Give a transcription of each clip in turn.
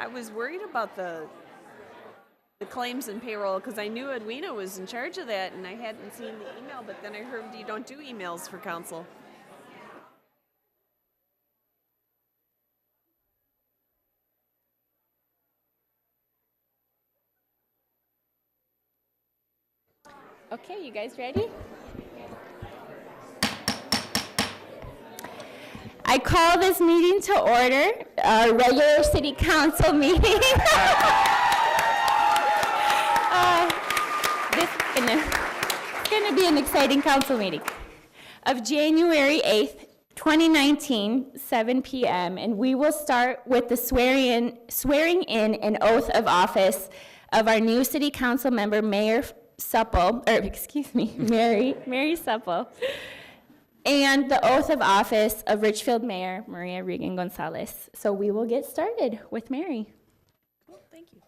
I was worried about the claims and payroll because I knew Edwina was in charge of that, and I hadn't seen the email, but then I heard you don't do emails for council. Okay, you guys ready? I call this meeting to order, our regular city council meeting. It's going to be an exciting council meeting of January 8th, 2019, 7 p.m., and we will start with the swearing in and oath of office of our new city council member, Mary Supple, and the oath of office of Richfield Mayor Maria Regan Gonzalez. So we will get started with Mary. Cool, thank you.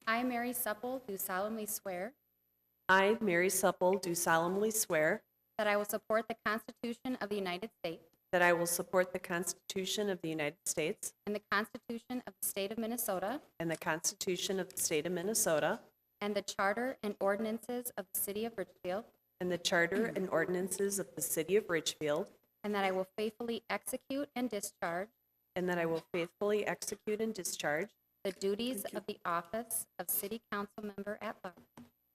I, Mary Supple, do solemnly swear I, Mary Supple, do solemnly swear that I will support the Constitution of the United States that I will support the Constitution of the United States and the Constitution of the State of Minnesota and the Constitution of the State of Minnesota and the Charter and ordinances of the City of Richfield, and the Charter and ordinances of the City of Richfield, and that I will faithfully execute and discharge and that I will faithfully execute and discharge the duties of the office of City Council Member at Large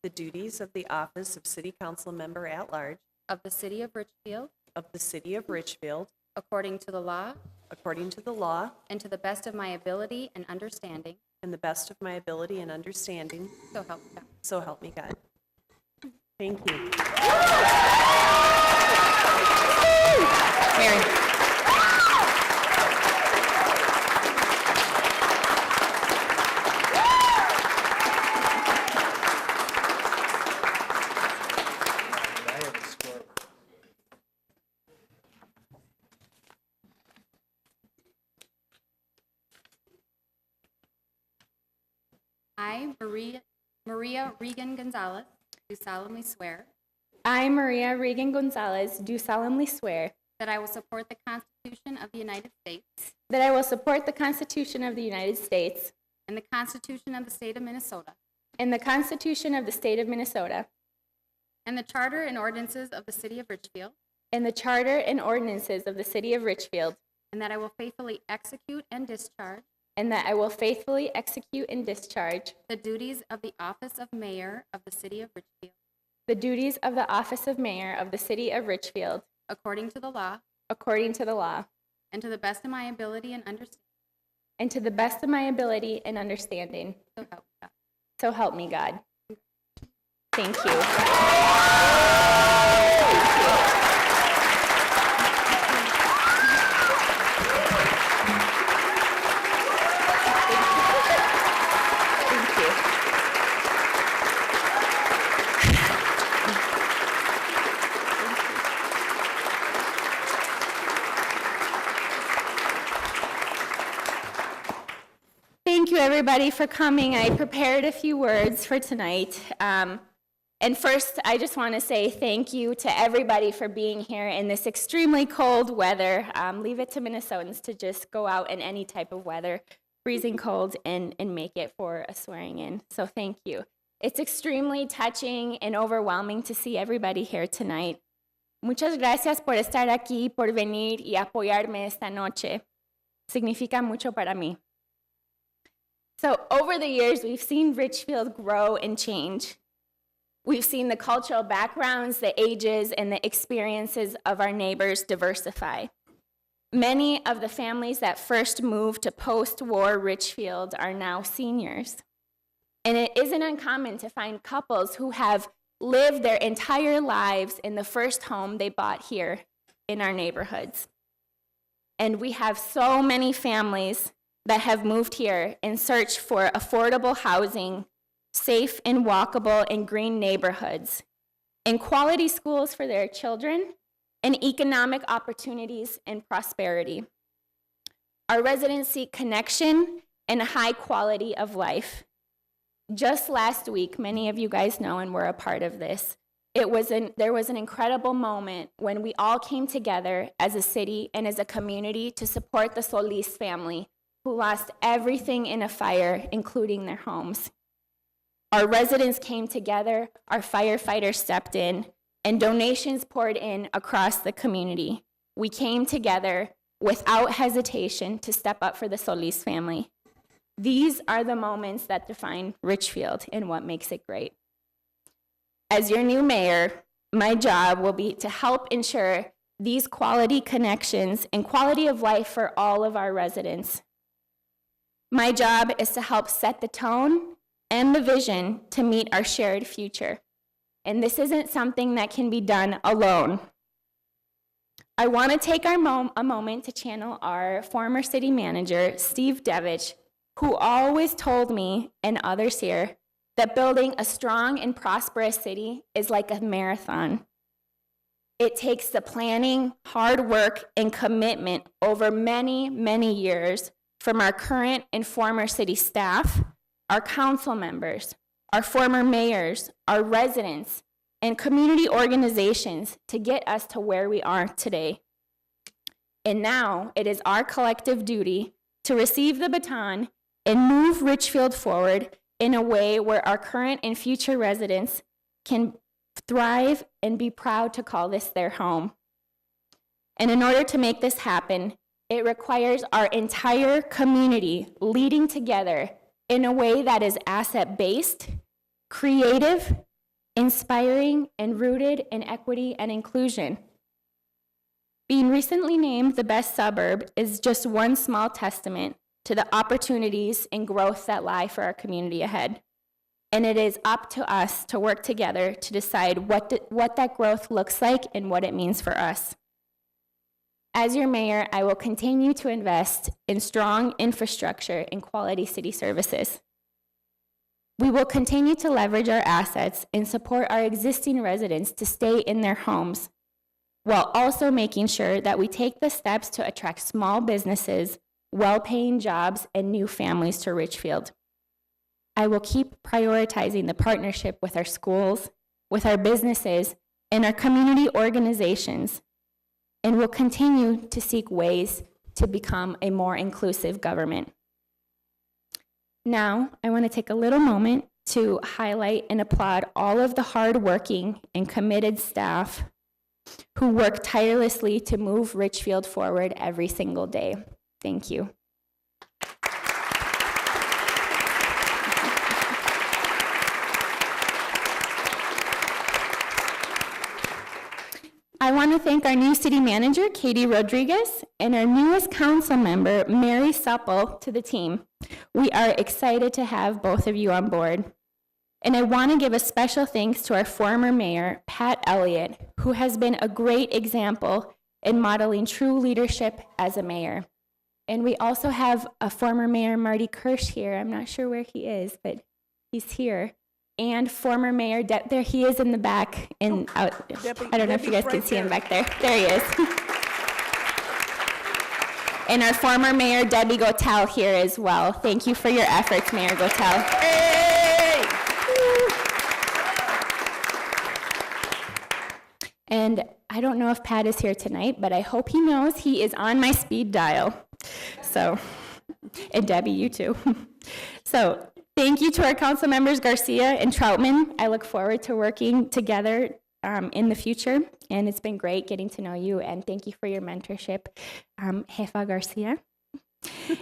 the duties of the office of City Council Member at Large of the City of Richfield of the City of Richfield according to the law according to the law and to the best of my ability and understanding, and the best of my ability and understanding, so help me God. so help me God. Thank you. Mary. I, Maria Regan Gonzalez, do solemnly swear I, Maria Regan Gonzalez, do solemnly swear that I will support the Constitution of the United States that I will support the Constitution of the United States and the Constitution of the State of Minnesota and the Constitution of the State of Minnesota and the Charter and ordinances of the City of Richfield, and the Charter and ordinances of the City of Richfield, and that I will faithfully execute and discharge and that I will faithfully execute and discharge the duties of the office of Mayor of the City of Richfield the duties of the office of Mayor of the City of Richfield according to the law according to the law and to the best of my ability and understanding, and to the best of my ability and understanding. so help me God. So help me God. Thank you. Thank you. Thank you, everybody, for coming. I prepared a few words for tonight. And first, I just want to say thank you to everybody for being here in this extremely cold weather. Leave it to Minnesotans to just go out in any type of weather, freezing cold, and make it for a swearing in. So thank you. It's extremely touching and overwhelming to see everybody here tonight. Muchas gracias por estar aquí, por venir y apoyarme esta noche. Significa mucho para mí. So over the years, we've seen Richfield grow and change. We've seen the cultural backgrounds, the ages, and the experiences of our neighbors diversify. Many of the families that first moved to post-war Richfield are now seniors. And it isn't uncommon to find couples who have lived their entire lives in the first home they bought here in our neighborhoods. And we have so many families that have moved here in search for affordable housing, safe and walkable and green neighborhoods, and quality schools for their children, and economic opportunities and prosperity. Our residents seek connection and a high quality of life. Just last week, many of you guys know and were a part of this, there was an incredible moment when we all came together as a city and as a community to support the Solis family, who lost everything in a fire, including their homes. Our residents came together, our firefighters stepped in, and donations poured in across the community. We came together without hesitation to step up for the Solis family. These are the moments that define Richfield and what makes it great. As your new mayor, my job will be to help ensure these quality connections and quality of life for all of our residents. My job is to help set the tone and the vision to meet our shared future. And this isn't something that can be done alone. I want to take a moment to channel our former city manager, Steve Devich, who always told me and others here that building a strong and prosperous city is like a marathon. It takes the planning, hard work, and commitment over many, many years from our current and former city staff, our council members, our former mayors, our residents, and community organizations to get us to where we are today. And now it is our collective duty to receive the baton and move Richfield forward in a way where our current and future residents can thrive and be proud to call this their home. And in order to make this happen, it requires our entire community leading together in a way that is asset-based, creative, inspiring, and rooted in equity and inclusion. Being recently named the best suburb is just one small testament to the opportunities and growth that lie for our community ahead. And it is up to us to work together to decide what that growth looks like and what it means for us. As your mayor, I will continue to invest in strong infrastructure and quality city services. We will continue to leverage our assets and support our existing residents to stay in their homes, while also making sure that we take the steps to attract small businesses, well-paying jobs, and new families to Richfield. I will keep prioritizing the partnership with our schools, with our businesses, and our community organizations, and will continue to seek ways to become a more inclusive government. Now, I want to take a little moment to highlight and applaud all of the hardworking and committed staff who work tirelessly to move Richfield forward every single day. Thank you. I want to thank our new city manager, Katie Rodriguez, and our newest council member, Mary Supple, to the team. We are excited to have both of you on board. And I want to give a special thanks to our former mayor, Pat Elliott, who has been a great example in modeling true leadership as a mayor. And we also have a former mayor, Marty Kirsch, here. I'm not sure where he is, but he's here. And former mayor, there he is in the back. I don't know if you guys can see him back there. There he is. And our former mayor, Debbie Gotel, here as well. Thank you for your efforts, Mayor Gotel. Hey! And I don't know if Pat is here tonight, but I hope he knows he is on my speed dial. So, and Debbie, you too. So, thank you to our council members, Garcia and Troutman. I look forward to working together in the future, and it's been great getting to know you, and thank you for your mentorship, Jefa Garcia.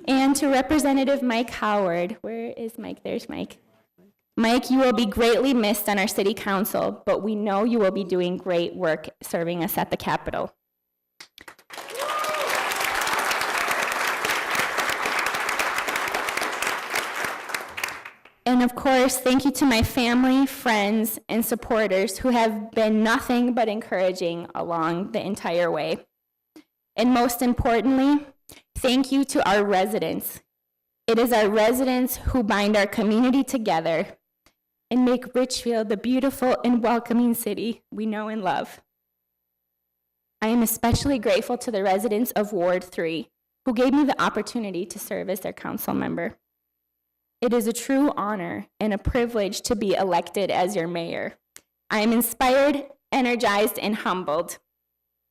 And to Representative Mike Howard. Where is Mike? There's Mike. Mike, you will be greatly missed on our city council, but we know you will be doing great work serving us at the Capitol. And of course, thank you to my family, friends, and supporters who have been nothing but encouraging along the entire way. And most importantly, thank you to our residents. It is our residents who bind our community together and make Richfield the beautiful and welcoming city we know and love. I am especially grateful to the residents of Ward 3 who gave me the opportunity to serve as their council member. It is a true honor and a privilege to be elected as your mayor. I am inspired, energized, and humbled.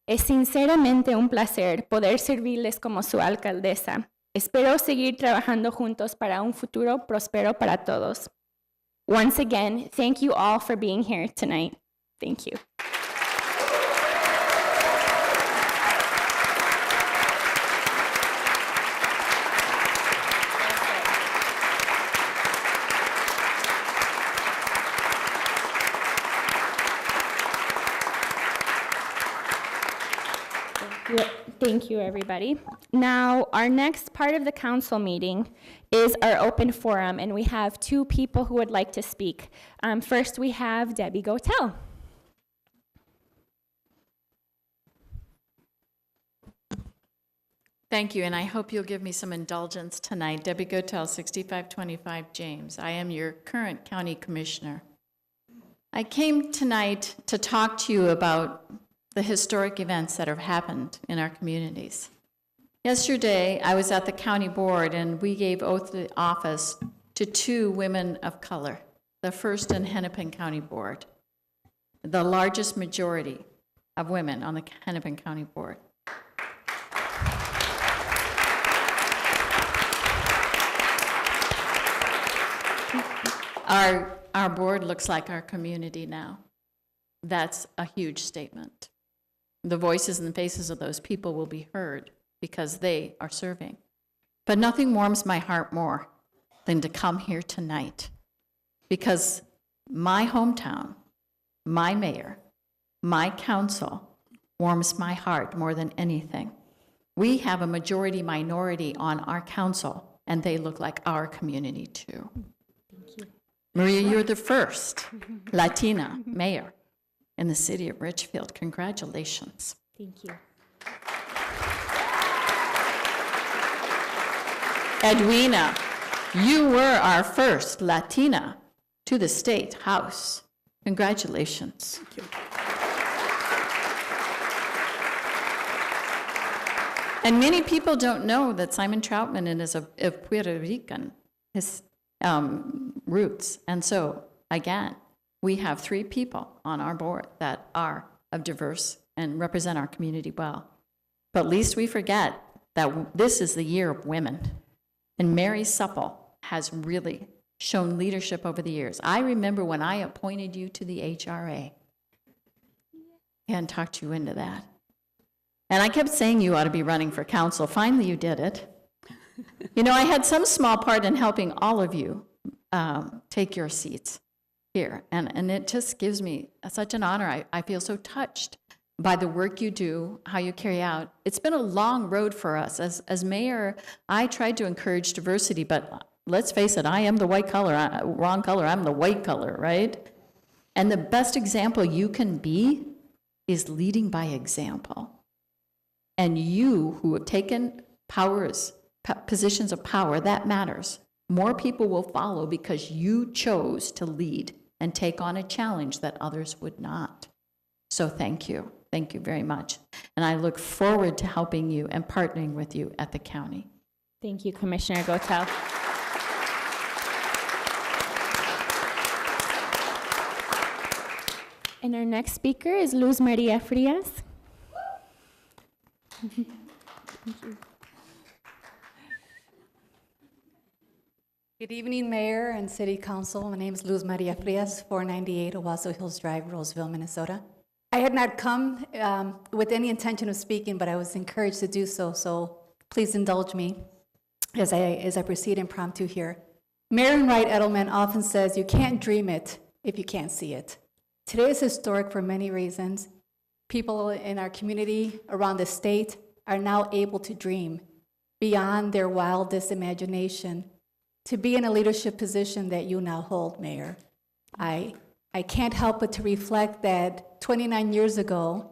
Es sinceramente un placer poder servirles como su alcaldesa. Espero seguir trabajando juntos para un futuro próspero para todos. Once again, thank you all for being here tonight. Thank you. Thank you, everybody. Now, our next part of the council meeting is our open forum, and we have two people who would like to speak. First, we have Debbie Gotel. Thank you, and I hope you'll give me some indulgence tonight. Debbie Gotel, 6525 James. I am your current county commissioner. I came tonight to talk to you about the historic events that have happened in our communities. Yesterday, I was at the county board, and we gave oath of office to two women of color, the first in Hennepin County Board, the largest majority of women on the Hennepin County Board. Our board looks like our community now. That's a huge statement. The voices and the faces of those people will be heard because they are serving. But nothing warms my heart more than to come here tonight, because my hometown, my mayor, my council warms my heart more than anything. We have a majority minority on our council, and they look like our community too. Maria, you're the first Latina mayor in the city of Richfield. Congratulations. Thank you. Edwina, you were our first Latina to the state house. Congratulations. Thank you. And many people don't know that Simon Troutman is of Puerto Rican, his roots. And so, again, we have three people on our board that are of diverse and represent our community well. But least we forget that this is the year of women. And Mary Supple has really shown leadership over the years. I remember when I appointed you to the HRA and talked you into that. And I kept saying you ought to be running for council. Finally, you did it. You know, I had some small part in helping all of you take your seats here. And it just gives me such an honor. I feel so touched by the work you do, how you carry out. It's been a long road for us. As mayor, I tried to encourage diversity, but let's face it, I am the white color, wrong color, I'm the white color, right? And the best example you can be is leading by example. And you who have taken positions of power, that matters. More people will follow because you chose to lead and take on a challenge that others would not. So thank you. Thank you very much. And I look forward to helping you and partnering with you at the county. Thank you, Commissioner Gotel. And our next speaker is Luz Maria Frias. Thank you. Good evening, Mayor and City Council. My name is Luz Maria Frias, 498 Owasso Hills Drive, Roseville, Minnesota. I had not come with any intention of speaking, but I was encouraged to do so, so please indulge me as I proceed impromptu here. Mayor Wright Edelman often says, you can't dream it if you can't see it. Today is historic for many reasons. People in our community around the state are now able to dream beyond their wildest imagination to be in a leadership position that you now hold, Mayor. I can't help but to reflect that 29 years ago,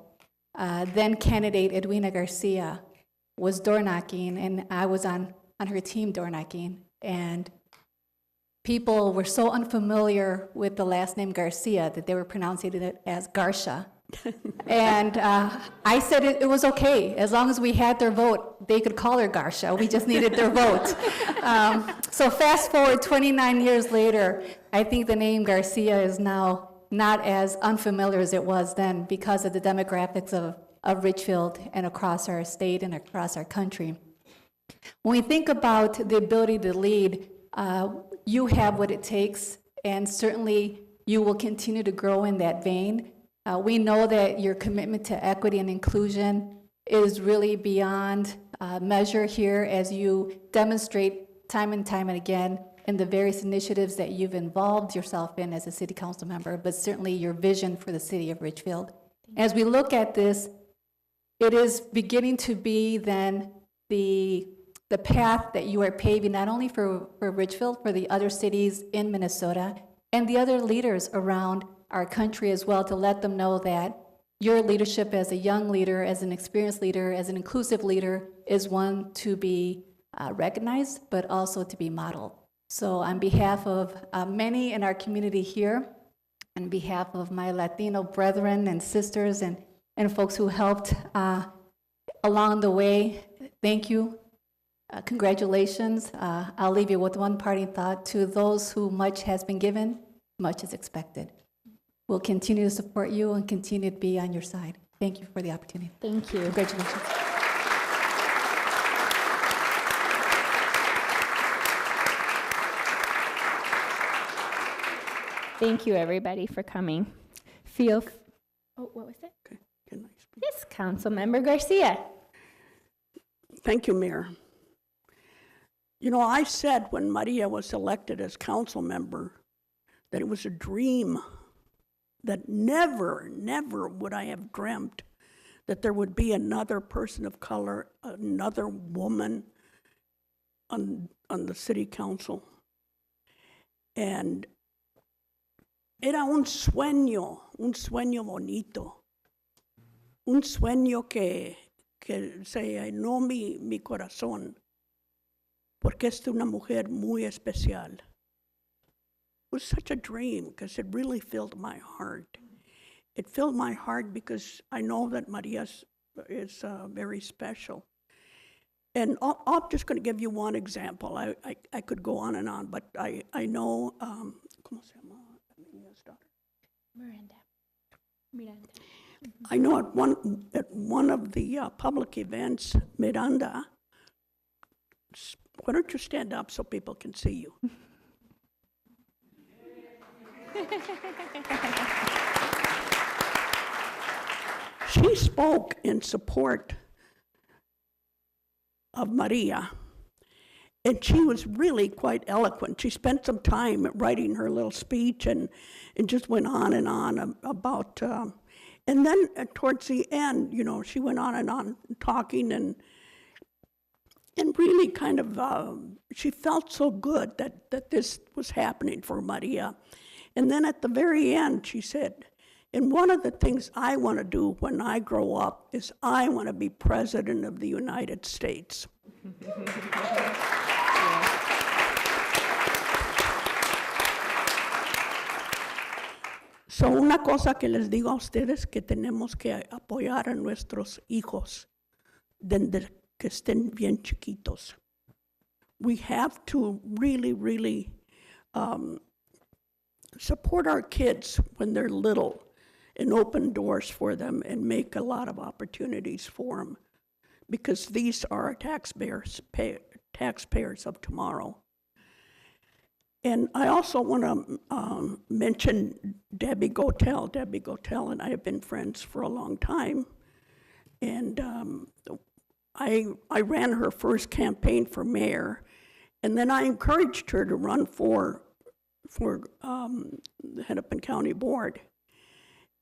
then candidate Edwina Garcia was door knocking, and I was on her team door knocking, and people were so unfamiliar with the last name Garcia that they were pronouncing it as Garcia, And I said it was okay. As long as we had their vote, they could call her Garcia. We just needed their vote. So fast forward 29 years later, I think the name Garcia is now not as unfamiliar as it was then because of the demographics of Richfield and across our state and across our country. When we think about the ability to lead, you have what it takes, and certainly you will continue to grow in that vein. We know that your commitment to equity and inclusion is really beyond measure here as you demonstrate time and time and again in the various initiatives that you've involved yourself in as a city council member, but certainly your vision for the city of Richfield. As we look at this, it is beginning to be then the path that you are paving, not only for Richfield, for the other cities in Minnesota, and the other leaders around our country as well, to let them know that your leadership as a young leader, as an experienced leader, as an inclusive leader, is one to be recognized, but also to be modeled. So on behalf of many in our community here, on behalf of my Latino brethren and sisters and folks who helped along the way, thank you. Congratulations. I'll leave you with one parting thought. To those who much has been given, much is expected. We'll continue to support you and continue to be on your side. Thank you for the opportunity. Thank you. Congratulations. Thank you, everybody, for coming. Oh, what was it? Okay, can I speak? Yes, Councilmember Garcia. Thank you, Mayor. You know, I said when Maria was elected as council member that it was a dream, that never, never would I have dreamt that there would be another person of color, another woman on the city council. And era un sueño bonito, un sueño que se llenó mi corazón, porque es una mujer muy especial. It was such a dream because it really filled my heart. It filled my heart because I know that Maria is very special. And I'm just going to give you one example. I could go on and on, but I know, ¿cómo se llama? Maria's daughter? Miranda. I know at one of the public events, Miranda, why don't you stand up so people can see you? She spoke in support of Maria, and she was really quite eloquent. She spent some time writing her little speech and just went on and on about, and then towards the end, you know, she went on and on talking and really kind of, she felt so good that this was happening for Maria. And then at the very end, she said, and one of the things I want to do when I grow up is I want to be president of the United States. So una cosa que les digo a ustedes que tenemos que apoyar a nuestros hijos desde que estén bien chiquitos. We have to really, really support our kids when they're little and open doors for them and make a lot of opportunities for them, because these are taxpayers of tomorrow. And I also want to mention Debbie Gotel. Debbie Gotel and I have been friends for a long time. And I ran her first campaign for mayor, and then I encouraged her to run for the Hennepin County Board.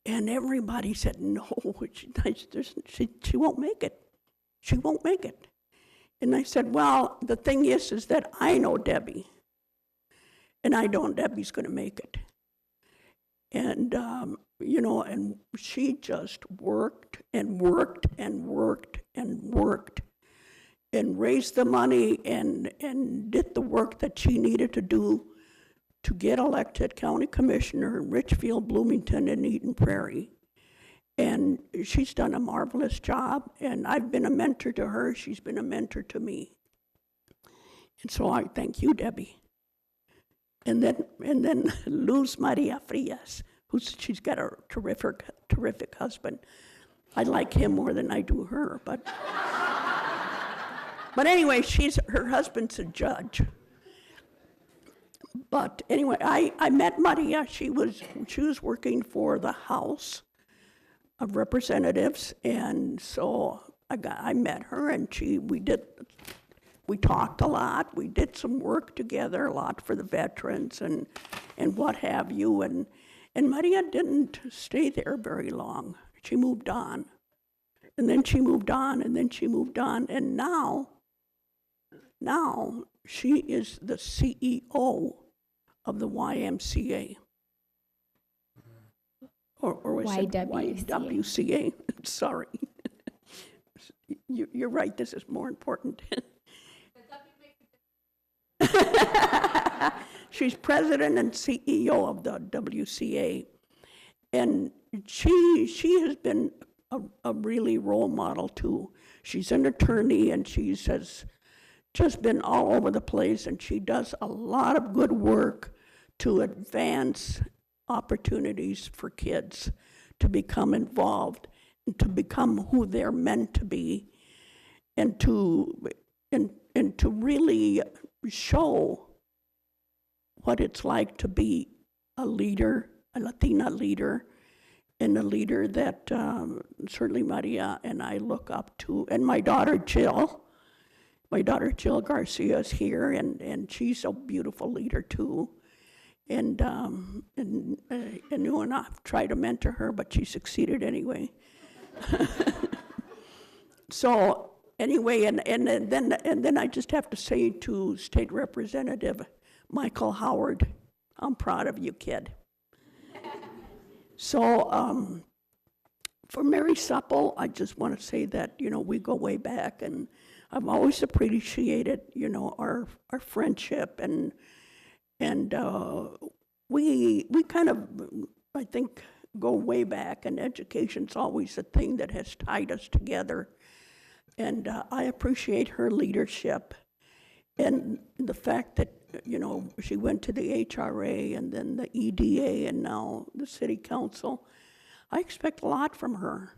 And everybody said, no, she won't make it. She won't make it. And I said, well, the thing is that I know Debbie, and I know Debbie's going to make it. And, you know, and she just worked and worked and worked and worked and raised the money and did the work that she needed to do to get elected county commissioner in Richfield, Bloomington, and Eden Prairie. And she's done a marvelous job, and I've been a mentor to her. She's been a mentor to me. And so I thank you, Debbie. And then Luz Maria Frias, she's got a terrific husband. I like him more than I do her, but anyway, her husband's a judge. But anyway, I met Maria. She was working for the House of Representatives, and so I met her, and we talked a lot. We did some work together, a lot for the veterans and what have you. And Maria didn't stay there very long. She moved on, and then she moved on, and then she moved on, and now she is the CEO of the YMCA. Or was it YWCA? Sorry. You're right, this is more important. She's president and CEO of the WCA. And she has been a really role model too. She's an attorney, and she has just been all over the place, and she does a lot of good work to advance opportunities for kids to become involved and to become who they're meant to be, and to really show what it's like to be a leader, a Latina leader, and a leader that certainly Maria and I look up to. And my daughter Jill Garcia is here, and she's a beautiful leader too. And I've tried to mentor her, but she succeeded anyway. So anyway, and then I just have to say to State Representative Michael Howard, I'm proud of you, kid. So for Mary Supple, I just want to say that, we go way back, and I've always appreciated, our friendship, and we kind of, I think, go way back, and education's always a thing that has tied us together. And I appreciate her leadership, and the fact that, she went to the HRA and then the EDA and now the City Council. I expect a lot from her.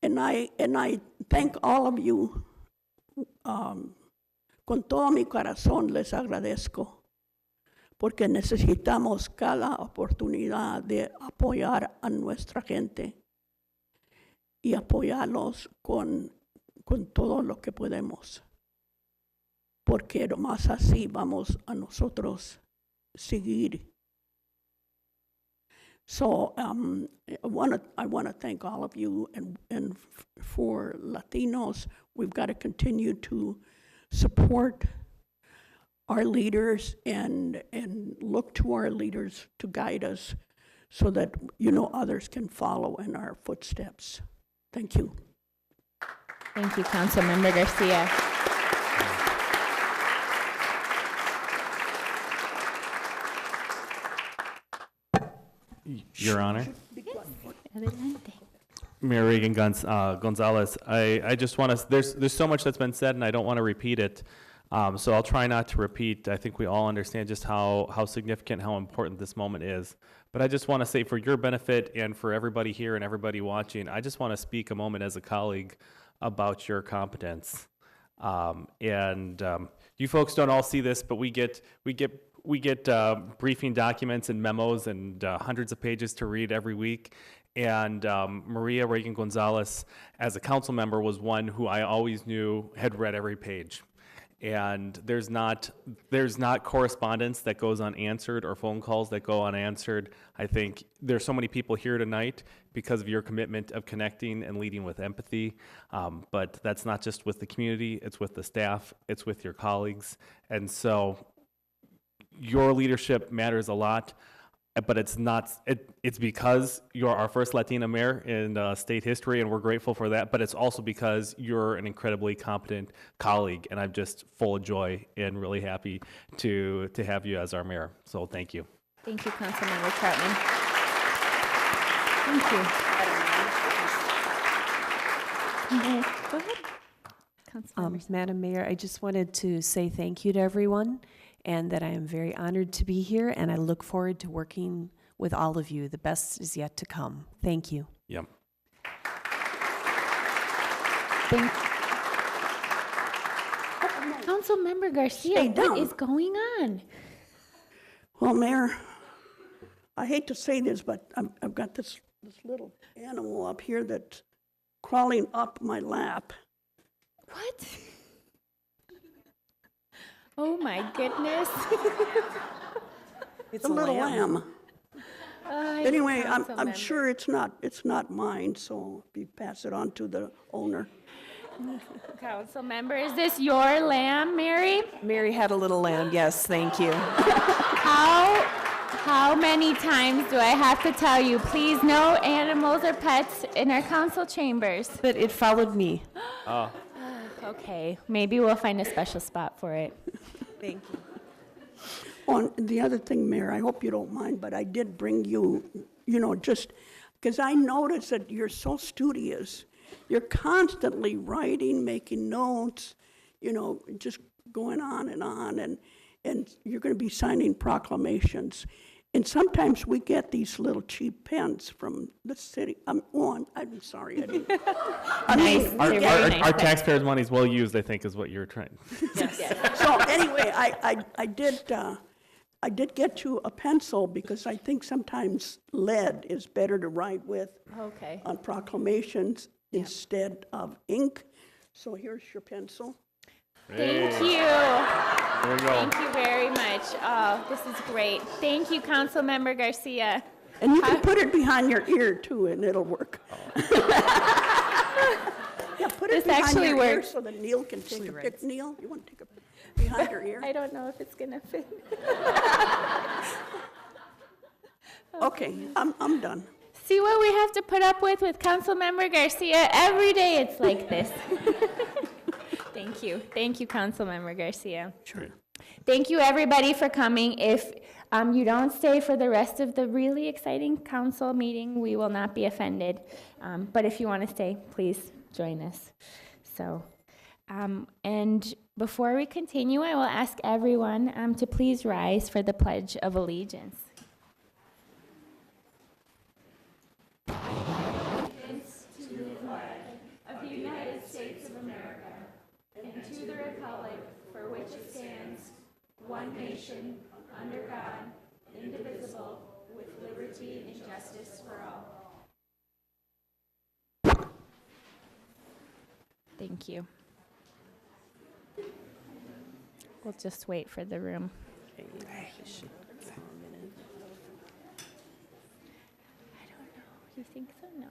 And I thank all of you. Con todo mi corazón les agradezco, porque necesitamos cada oportunidad de apoyar a nuestra gente y apoyarlos con todo lo que podemos, porque nomás así vamos a nosotros seguir. So I want to thank all of you, and for Latinos, we've got to continue to support our leaders and look to our leaders to guide us, so that others can follow in our footsteps. Thank you. Thank you, Councilmember Garcia. Your Honor. Mayor Reagan Gonzalez, I just want to, there's so much that's been said, and I don't want to repeat it. So I'll try not to repeat. I think we all understand just how significant, how important this moment is. But I just want to say, for your benefit and for everybody here and everybody watching, I just want to speak a moment as a colleague about your competence. You folks don't all see this, but we get briefing documents and memos and hundreds of pages to read every week. And Maria Reagan Gonzalez, as a council member, was one who I always knew had read every page. And there's not correspondence that goes unanswered or phone calls that go unanswered. I think there's so many people here tonight because of your commitment of connecting and leading with empathy. But that's not just with the community, it's with the staff, it's with your colleagues. And so your leadership matters a lot. But it's because you're our first Latina mayor in state history, and we're grateful for that. But it's also because you're an incredibly competent colleague, and I'm just full of joy and really happy to have you as our mayor. So thank you. Thank you, Councilmember Troutman. Thank you. Go ahead. Councilmember. Madam Mayor, I just wanted to say thank you to everyone and that I am very honored to be here and I look forward to working with all of you. The best is yet to come. Thank you. Yep. Councilmember Garcia, Stay what down. is going on? Well, Mayor, I hate to say this, but I've got this little animal up here that's crawling up my lap. What? Oh my goodness. It's a little lamb. Anyway, I'm sure it's not mine, so if you pass it on to the owner. Council member, is this your lamb, Mary? Mary had a little lamb. Yes, thank you. How many times do I have to tell you, please no animals or pets in our council chambers? But it followed me. Okay, maybe we'll find a special spot for it. Thank you. Oh, and the other thing, Mayor, I hope you don't mind, but I did bring you, just because I noticed that you're so studious. You're constantly writing, making notes, just going on, and you're going to be signing proclamations. And sometimes we get these little cheap pens from the city. I'm sorry, I didn't. I mean, Nice. They're very nice Our pens. taxpayers' money is well used, I think, is what you're trying. So anyway, I did get you a pencil because I think sometimes lead is better to write with Okay. on proclamations instead of ink. So here's your pencil. Thank you. There we go. Thank you very much. Oh, this is great. Thank you, Council Member Garcia. And you can put it behind your ear too, and it'll work. Yeah, put it This behind actually your ear works. so that Neil can take a pic. Neil, you want to take a behind your ear? I don't know if it's gonna fit. Okay, I'm done. See what we have to put up with Council Member Garcia? Every day it's like this. Thank you. Thank you, Council Member Garcia. Sure. Thank you, everybody, for coming. If you don't stay for the rest of the really exciting council meeting, we will not be offended. But if you want to stay, please join us. So, and before we continue, I will ask everyone to please rise for the Pledge of Allegiance. Of the United States of America, and to the republic for which it stands, one nation, under God, indivisible, with liberty and justice for all. Thank you. We'll just wait for the room. I don't know. You think so? No.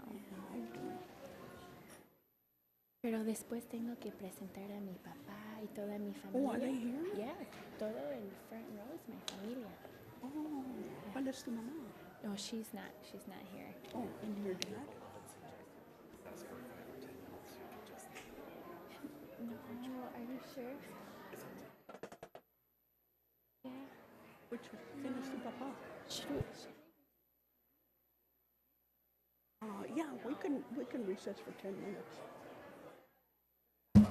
Pero después tengo que presentar a mi papá y toda mi familia. Oh, are they here? Yeah, todo el front row is my familia. Oh, ¿cuál es tu mamá? No, she's not here. Oh, and your dad? No, are you sure? Yeah. ¿Quién es tu papá? Yeah, we can recess for 10 minutes.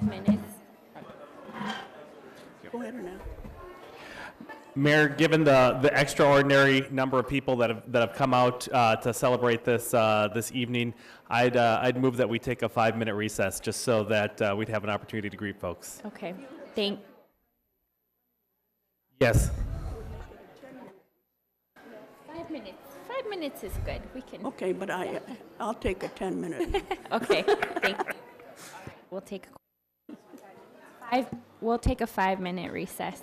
Minutes. Go ahead now. Mayor, given the extraordinary number of people that have come out to celebrate this evening, I'd move that we take a 5-minute recess just so that we'd have an opportunity to greet folks. Okay. Yes. 5 minutes. 5 minutes is good. We can. Okay, but I'll take a 10-minute. Okay. We'll take a 5-minute recess.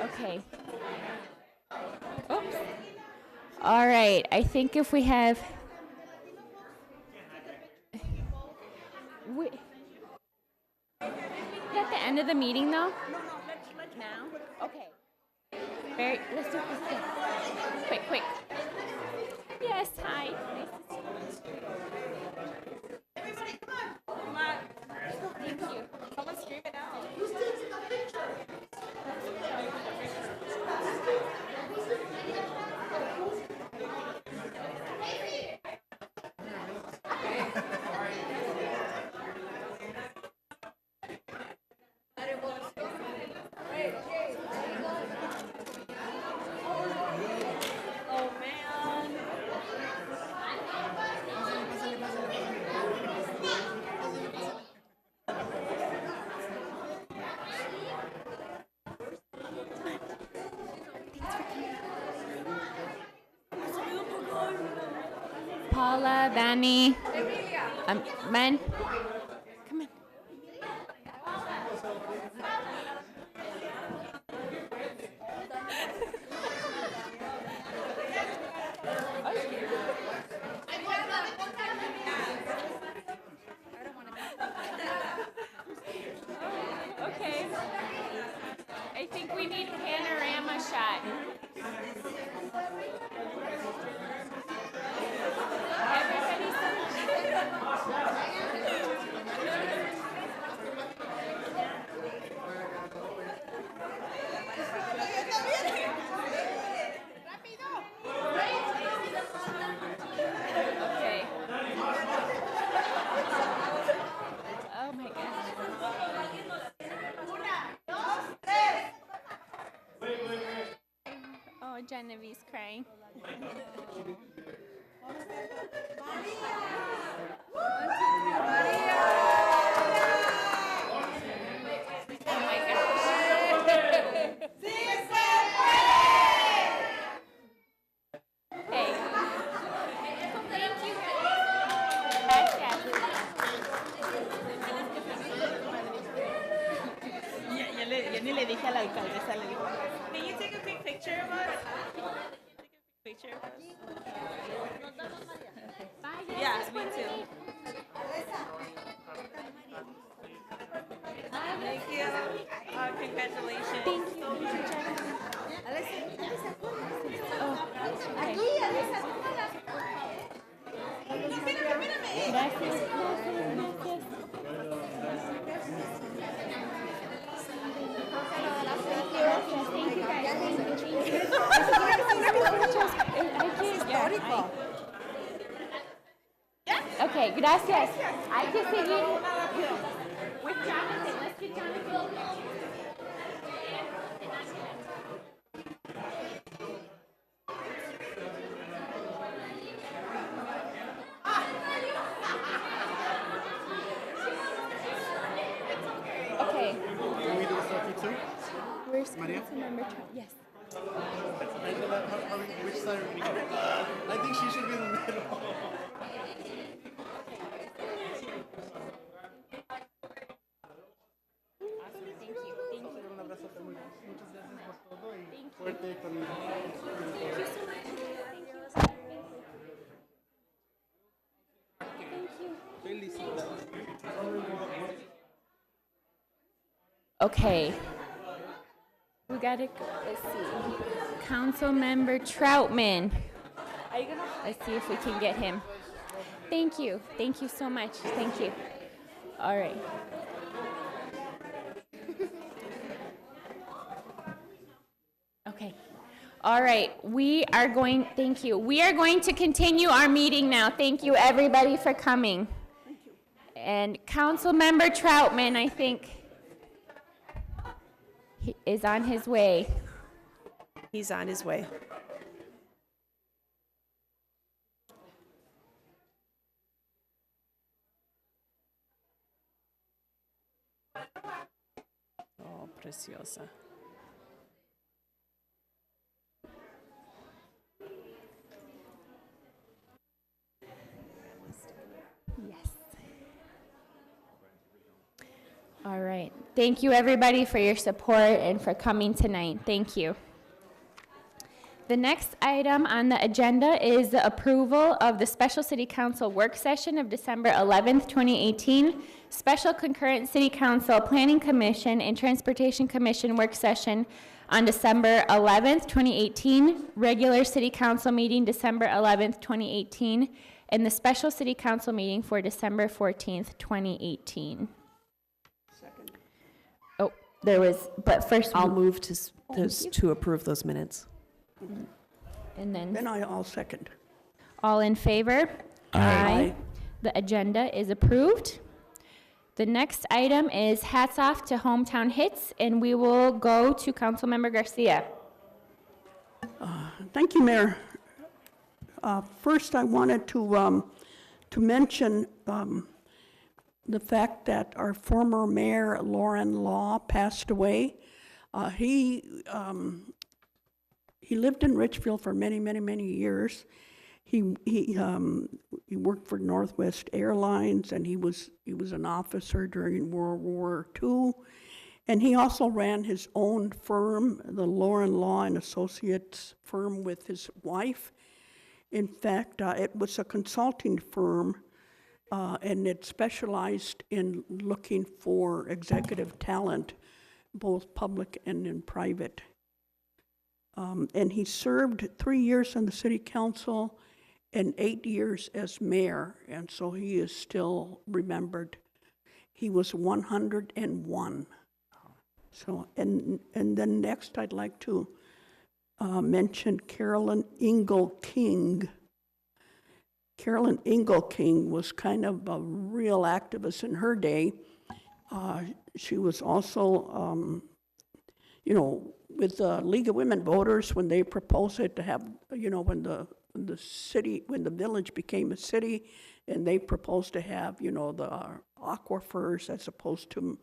Okay. Oops. All right, I think if we have... We... Is that the end of the meeting, though? No, let's now. Okay. Let's do this. Quick. Yes, hi. Nice to see you. Everybody, come on. Thank you. Someone scream it out. Who's taking the picture? Oh, man. Paula, Danny, men. Come on. Okay. I think we need panorama shot. Okay. Oh my gosh. Oh, Genevieve's crying. Oh my gosh. Hey. Thank you. Gracias. Yo ni le dije a la alcaldesa, le digo, can you take a quick picture of us? Picture of us? Yeah, me too. Thank you. Congratulations. Thank you. Oh, okay. Gracias. Okay, gracias. Hay que seguir with Jonathan. Let's get Jonathan. Okay. Can we do a selfie too? Where's Maria? Councilmember Trump? Yes. Angela, which side are we going? I think she should be in the middle. Un abrazote, muchas gracias por todo y suerte con Felicidades. Okay. We gotta go. Let's see. Councilmember Troutman. Let's see if we can get him. Thank you. Thank you so much. Thank you. All right. Okay. All right. Thank you. We are going to continue our meeting now. Thank you, everybody, for coming. Thank you. And Councilmember Troutman, I think, he is on his way. He's on his way. Oh, preciosa. Yes. All right. Thank you, everybody, for your support and for coming tonight. Thank you. The next item on the agenda is the approval of the Special City Council work session of December 11th, 2018, Special Concurrent City Council Planning Commission and Transportation Commission work session on December 11th, 2018, regular City Council meeting December 11th, 2018, and the Special City Council meeting for December 14th, 2018. Second. Oh, there was, but first, I'll move to approve those minutes. and then I'll second. all in favor? Aye. The agenda is approved. The next item is hats off to Hometown Hits, and we will go to Councilmember Garcia. Thank you, Mayor. First, I wanted to mention the fact that our former mayor, Lauren Law, passed away. He lived in Richfield for many, many, many years. He worked for Northwest Airlines, and he was an officer during World War II. And he also ran his own firm, the Lauren Law and Associates firm, with his wife. In fact, it was a consulting firm, and it specialized in looking for executive talent, both public and in private. And he served 3 years on the city council and 8 years as mayor, and so he is still remembered. He was 101. So, and then next I'd like to mention Carolyn Ingle King. Carolyn Ingle King was kind of a real activist in her day. She was also, with the League of Women Voters, when they proposed it to have, when the village became a city, and they proposed to have, the aquifers as opposed to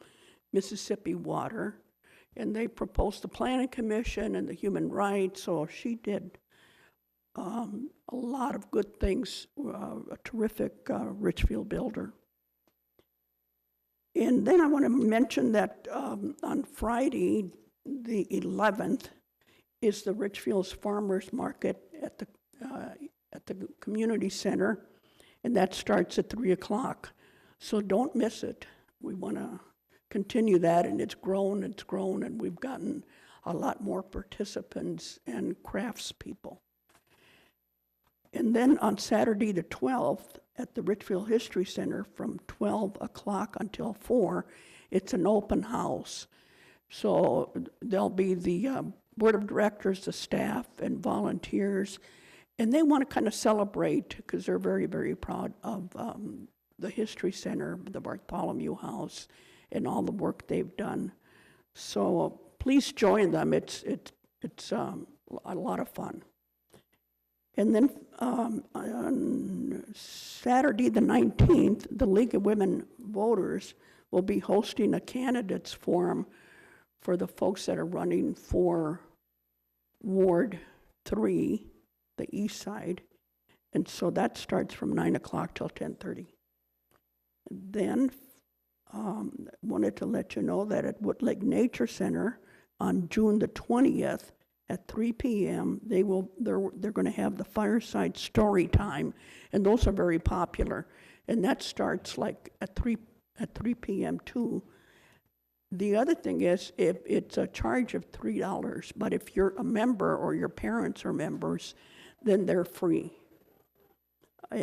Mississippi water, and they proposed the Planning Commission and the human rights, so she did a lot of good things, a terrific Richfield builder. And then I want to mention that on Friday, the 11th, is the Richfield's Farmers Market at the community center, and that starts at 3 o'clock. So don't miss it. We want to continue that, and it's grown, and we've gotten a lot more participants and craftspeople. And then on Saturday the 12th, at the Richfield History Center from 12 o'clock until 4, it's an open house. So there'll be the board of directors, the staff, and volunteers, and they want to kind of celebrate because they're very, very proud of the History Center, the Bartholomew House, and all the work they've done. So please join them. It's a lot of fun. And then on Saturday the 19th, the League of Women Voters will be hosting a candidates forum for the folks that are running for Ward 3, the east side. And so that starts from 9 o'clock till 10:30. Then wanted to let you know that at Woodlake Nature Center on June the 20th at 3 p.m. they're going to have the fireside story time, and those are very popular. And that starts like at 3 p.m. too. The other thing is, if it's a charge of $3, but if you're a member or your parents are members, then they're free.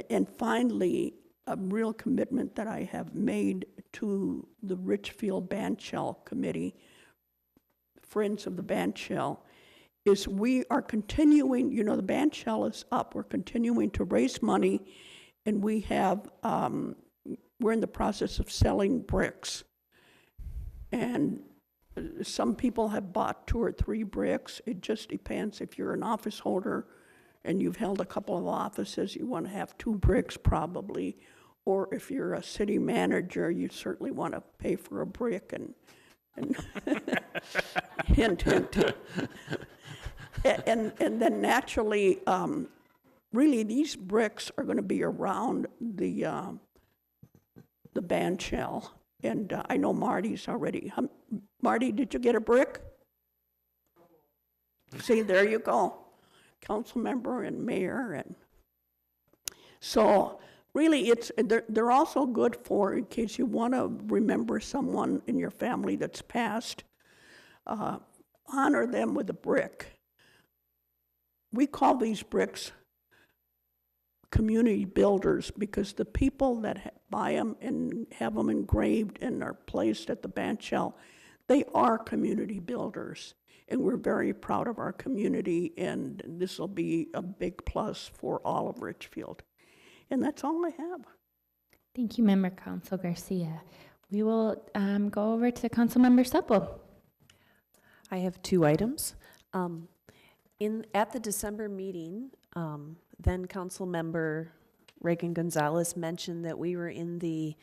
And finally, a real commitment that I have made to the Richfield Bandshell Committee, Friends of the Bandshell, is we are continuing, the bandshell is up, we're continuing to raise money, and we have, we're in the process of selling bricks. And some people have bought 2 or 3 bricks. It just depends. If you're an office holder and you've held a couple of offices, you want to have 2 bricks probably. Or if you're a city manager, you certainly want to pay for a brick and hint, hint. And then naturally, really these bricks are going to be around the bandshell. And I know Marty's already. Marty, did you get a brick? See, there you go. Council member and mayor. And so really, they're also good for, in case you want to remember someone in your family that's passed, honor them with a brick. We call these bricks community builders because the people that buy them and have them engraved and are placed at the bandshell, they are community builders. And we're very proud of our community, and this will be a big plus for all of Richfield. And that's all I have. Thank you, Member Council Garcia. We will go over to Councilmember Supple. I have 2 items. At the December meeting, then Council Member Reagan Gonzalez mentioned that we were in the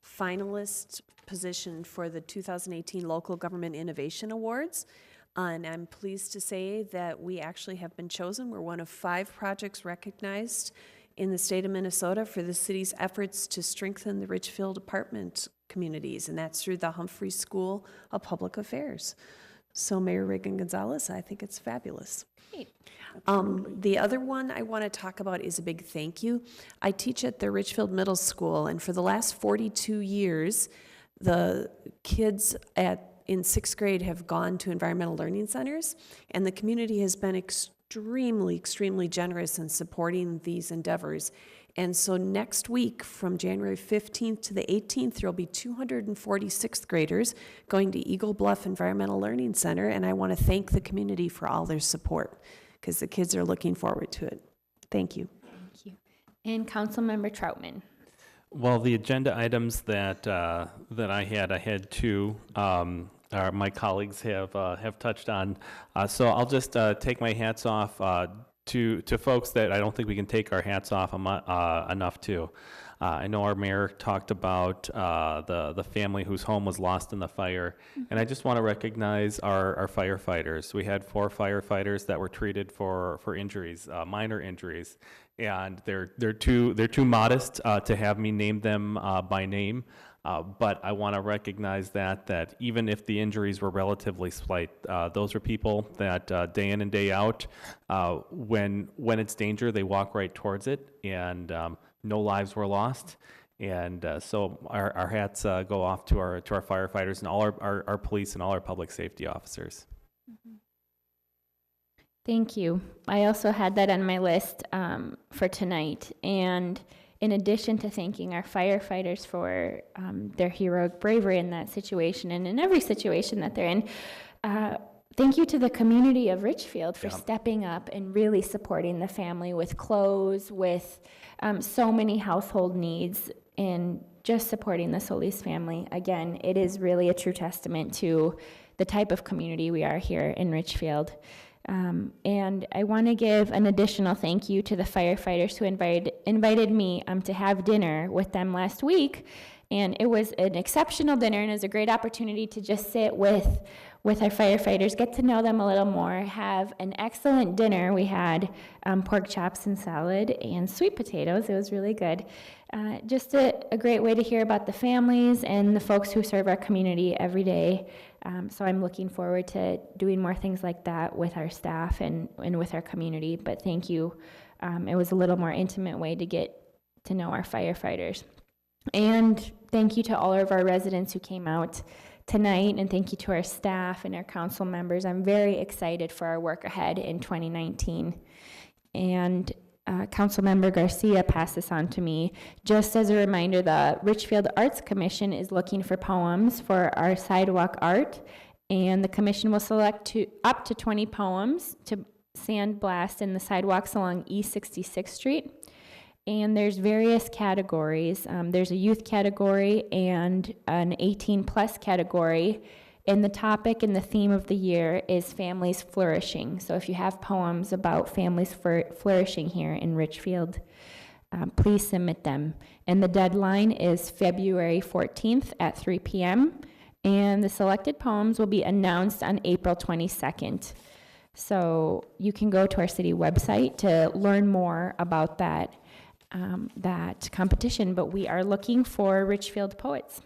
finalist position for the 2018 Local Government Innovation Awards. And I'm pleased to say that we actually have been chosen. We're one of 5 projects recognized in the state of Minnesota for the city's efforts to strengthen the Richfield apartment communities, and that's through the Humphrey School of Public Affairs. So Mayor Reagan Gonzalez, I think it's fabulous. Great. The other one I want to talk about is a big thank you. I teach at the Richfield Middle School, and for the last 42 years, the kids in 6th grade have gone to environmental learning centers, and the community has been extremely, extremely generous in supporting these endeavors. And so next week, from January 15th to the 18th, there will be 240 6th graders going to Eagle Bluff Environmental Learning Center, and I want to thank the community for all their support, because the kids are looking forward to it. Thank you. Thank you. And Councilmember Troutman. Well, the agenda items that I had 2. My colleagues have touched on, so I'll just take my hats off to folks that I don't think we can take our hats off enough to. I know our mayor talked about the family whose home was lost in the fire, and I just want to recognize our firefighters. We had 4 firefighters that were treated for injuries, minor injuries, and they're too modest to have me name them by name. But I want to recognize that even if the injuries were relatively slight, those are people that day in and day out, when it's danger, they walk right towards it, and no lives were lost. And so our hats go off to our firefighters and all our police and all our public safety officers. Thank you. I also had that on my list for tonight. And in addition to thanking our firefighters for their heroic bravery in that situation and in every situation that they're in, thank you to the community of Richfield for stepping up and really supporting the family with clothes, with so many household needs, and just supporting the Solis family. Again, it is really a true testament to the type of community we are here in Richfield. And I want to give an additional thank you to the firefighters who invited me to have dinner with them last week. And it was an exceptional dinner, and it was a great opportunity to just sit with our firefighters, get to know them a little more, have an excellent dinner. We had pork chops and salad and sweet potatoes. It was really good. Just a great way to hear about the families and the folks who serve our community every day. So I'm looking forward to doing more things like that with our staff and with our community. But thank you. It was a little more intimate way to get to know our firefighters. And thank you to all of our residents who came out tonight, and thank you to our staff and our council members. I'm very excited for our work ahead in 2019. And Councilmember Garcia passed this on to me. Just as a reminder, the Richfield Arts Commission is looking for poems for our sidewalk art, and the commission will select up to 20 poems to sandblast in the sidewalks along East 66th Street. And there's various categories. There's a youth category and an 18-plus category. And the topic and the theme of the year is families flourishing. So if you have poems about families flourishing here in Richfield, please submit them. And the deadline is February 14th at 3 p.m. And the selected poems will be announced on April 22nd. So you can go to our city website to learn more about that competition, but we are looking for Richfield poets.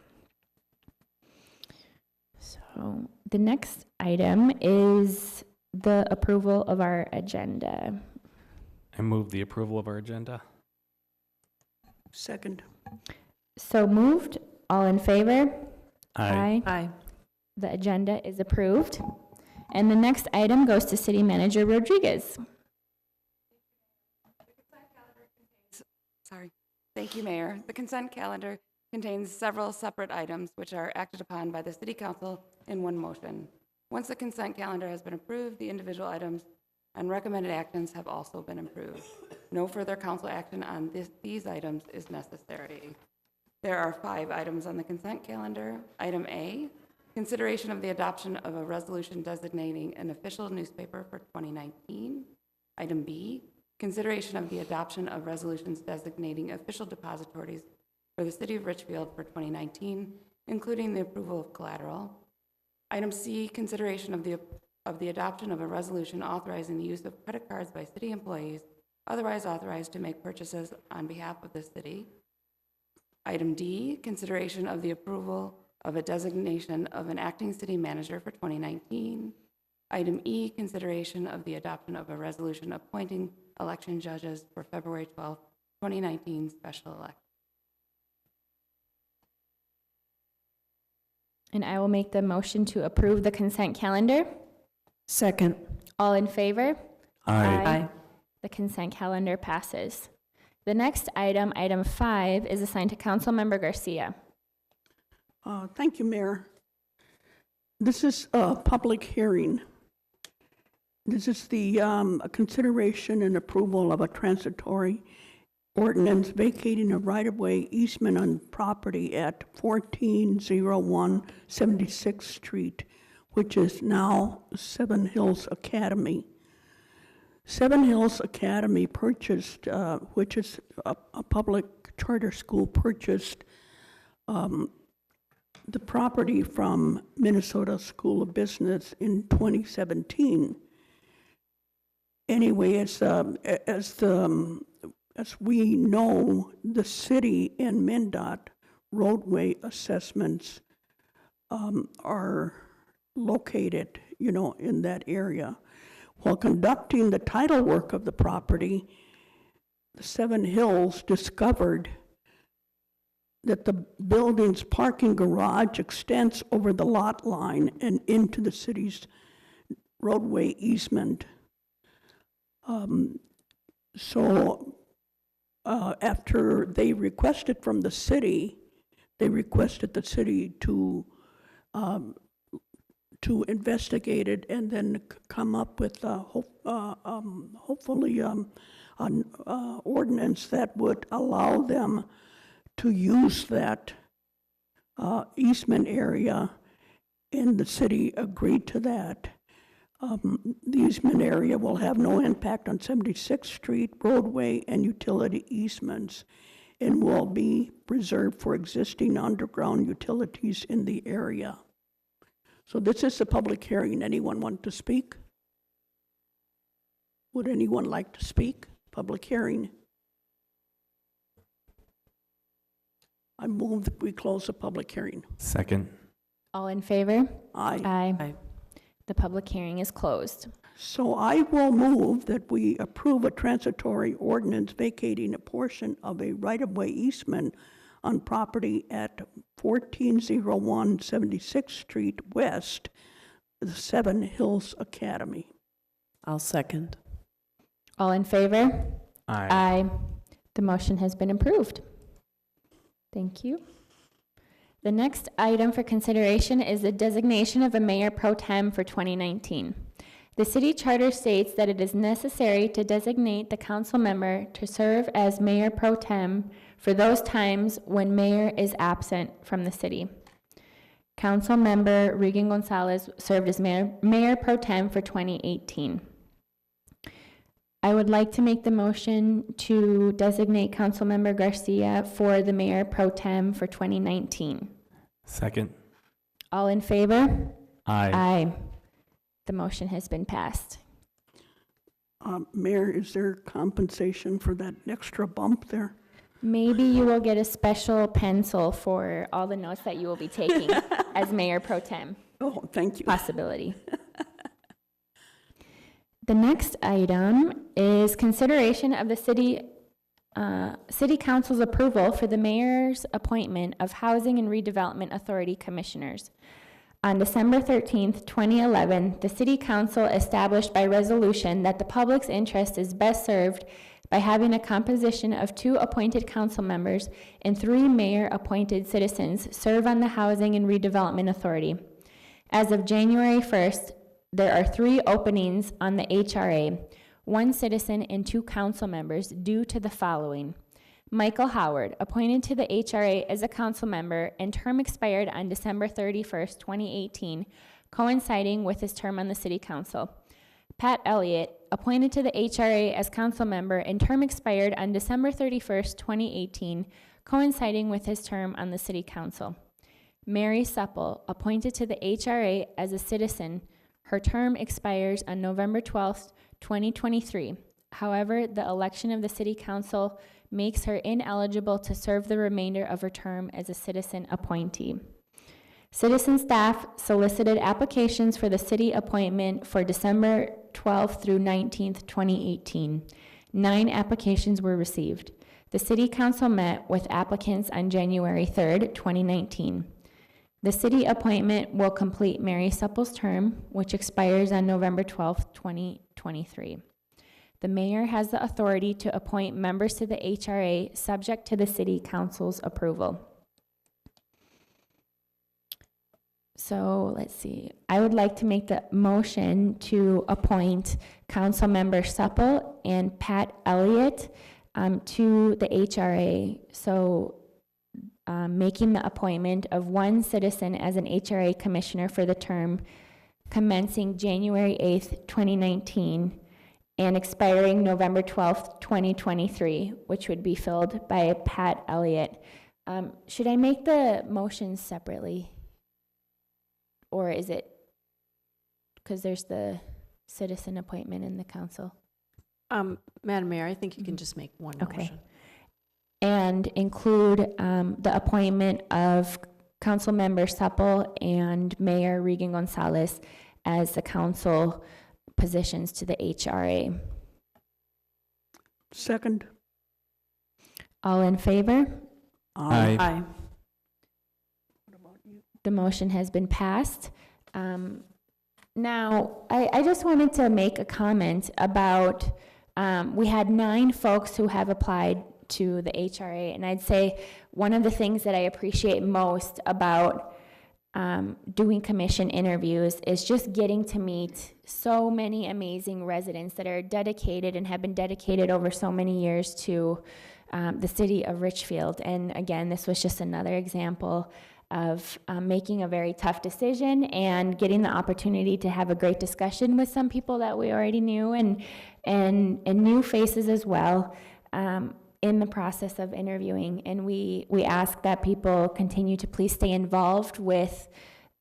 So the next item is the approval of our agenda. I move the approval of our agenda. Second. So moved. All in favor? Aye. Aye. The agenda is approved. And the next item goes to City Manager Rodriguez. Sorry. Thank you, Mayor. The consent calendar contains several separate items which are acted upon by the City Council in one motion. Once the consent calendar has been approved, the individual items and recommended actions have also been approved. No further council action on these items is necessary. There are 5 items on the consent calendar. Item A, consideration of the adoption of a resolution designating an official newspaper for 2019. Item B, consideration of the adoption of resolutions designating official depositories for the City of Richfield for 2019, including the approval of collateral. Item C, consideration of the adoption of a resolution authorizing the use of credit cards by city employees otherwise authorized to make purchases on behalf of the city. Item D, consideration of the approval of a designation of an acting city manager for 2019. Item E, consideration of the adoption of a resolution appointing election judges for February 12, 2019 special election. And I will make the motion to approve the consent calendar. Second. All in favor? Aye. The consent calendar passes. The next item, item 5, is assigned to Councilmember Garcia. Thank you, Mayor. This is a public hearing. This is the consideration and approval of a transitory ordinance vacating a right-of-way easement on property at 1401 76th Street, which is now Seven Hills Academy. Seven Hills Academy purchased, which is a public charter school, purchased the property from Minnesota School of Business in 2017. Anyway, as we know, the city and MnDOT roadway assessments are located, in that area. While conducting the title work of the property, the Seven Hills discovered that the building's parking garage extends over the lot line and into the city's roadway easement. After they requested from the city, they requested the city to investigate it and then come up with hopefully an ordinance that would allow them to use that easement area, and the city agreed to that. The easement area will have no impact on 76th Street roadway and utility easements, and will be reserved for existing underground utilities in the area. So this is a public hearing. Anyone want to speak? Would anyone like to speak? Public hearing. I move that we close the public hearing. Second. All in favor? Aye. Aye. The public hearing is closed. So I will move that we approve a transitory ordinance vacating a portion of a right-of-way easement on property at 1401 76th Street West, the Seven Hills Academy. I'll second. All in favor? Aye. Aye. The motion has been approved. Thank you. The next item for consideration is the designation of a mayor pro tem for 2019. The city charter states that it is necessary to designate the council member to serve as mayor pro tem for those times when mayor is absent from the city. Council member Regan Gonzalez served as mayor pro tem for 2018. I would like to make the motion to designate Councilmember Garcia for the mayor pro tem for 2019. Second. All in favor? Aye. Aye. The motion has been passed. Mayor, is there compensation for that extra bump there? Maybe you will get a special pencil for all the notes that you will be taking as mayor pro tem. Oh, thank you. Possibility. The next item is consideration of the city council's approval for the mayor's appointment of Housing and Redevelopment Authority commissioners. On December 13th, 2011, the city council established by resolution that the public's interest is best served by having a composition of 2 appointed council members and 3 mayor-appointed citizens serve on the Housing and Redevelopment Authority. As of January 1st, there are 3 openings on the HRA, 1 citizen and 2 council members due to the following. Michael Howard, appointed to the HRA as a council member and term expired on December 31st, 2018, coinciding with his term on the city council. Pat Elliott, appointed to the HRA as council member and term expired on December 31st, 2018, coinciding with his term on the city council. Mary Supple, appointed to the HRA as a citizen. Her term expires on November 12th, 2023. However, the election of the city council makes her ineligible to serve the remainder of her term as a citizen appointee. Citizen staff solicited applications for the city appointment for December 12th through 19th, 2018. 9 applications were received. The city council met with applicants on January 3rd, 2019. The city appointment will complete Mary Supple's term, which expires on November 12th, 2023. The mayor has the authority to appoint members to the HRA subject to the city council's approval. So let's see. I would like to make the motion to appoint Council Member Supple and Pat Elliott to the HRA. So making the appointment of 1 citizen as an HRA commissioner for the term commencing January 8th, 2019 and expiring November 12th, 2023, which would be filled by Pat Elliott. Should I make the motions separately? Or is it, because there's the citizen appointment in the council? Madam Mayor, I think you can just make one Okay. motion. And and include the appointment of Councilmember Supple and Mayor Regan Gonzalez as the council positions to the HRA. Second. All in favor? Aye. Aye. The motion has been passed. Now, I just wanted to make a comment about, we had 9 folks who have applied to the HRA, and I'd say one of the things that I appreciate most about doing commission interviews is just getting to meet so many amazing residents that are dedicated and have been dedicated over so many years to the city of Richfield. And again, this was just another example of making a very tough decision and getting the opportunity to have a great discussion with some people that we already knew and new faces as well in the process of interviewing. And we ask that people continue to please stay involved with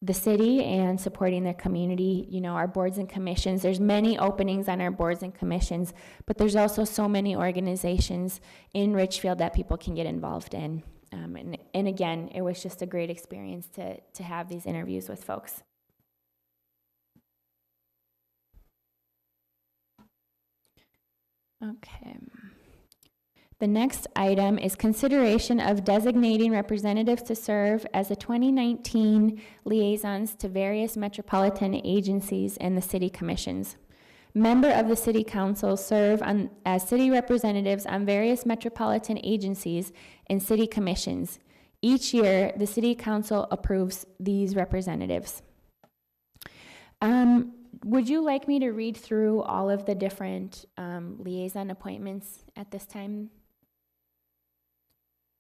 the city and supporting their community. You know, our boards and commissions, there's many openings on our boards and commissions, but there's also so many organizations in Richfield that people can get involved in. And again, it was just a great experience to have these interviews with folks. Okay. The next item is consideration of designating representatives to serve as the 2019 liaisons to various metropolitan agencies and the city commissions. Member of the City Council serve as city representatives on various metropolitan agencies and city commissions. Each year, the City Council approves these representatives. Would you like me to read through all of the different liaison appointments at this time?